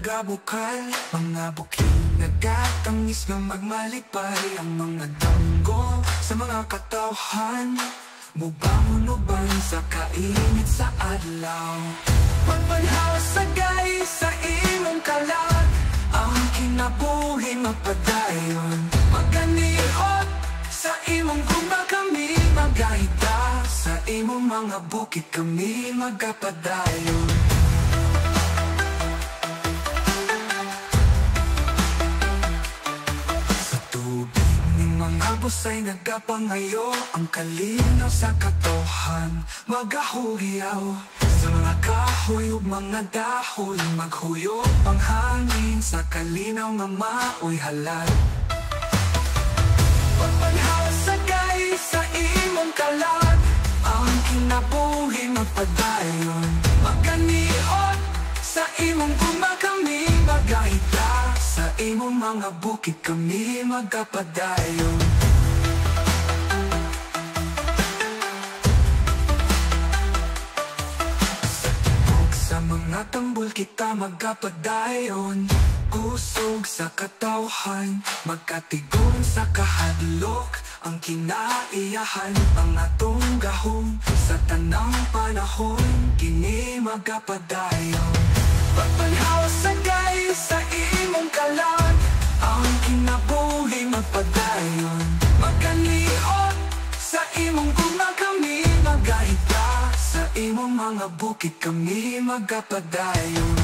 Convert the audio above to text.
mga bukal, mga bukid nagkatangis nga magmalipay. Ang mga danggo sa mga katawhan, mubangon-uban sa kainit sa adlaw. Pagbanhaw sa gay sa imong kalag, ang kinabuhi mapadayon. Maganiot sa imong guma kami magahita, sa imong mga bukid kami magapadayon. Mga busay nagapangayo, ang kalinaw sa katohan magahuyaw. Sa mga kahoy ug mga dahon maghuyog ang hangin, sa kalinaw nga maoy halal. Pagbanhaw sa gay sa imong kalag, ang kinabuhi magpadayon. Maganiot sa imong guma kami magahita, sa imong mga bukid kami magapadayon. Sa tibok sa mga tambol kita magapadayon. Kusog sa katawhan, magkatigon sa kahadlok, ang kinaiyahan ang atong gahom. Sa tanang panahon kini magapadayon. Pagbanhaw sa gay sa imong kalag, ang kinabuhi magpadayon. Maganiot sa imong guma kami magahita, sa imong mga bukid kami magapadayon.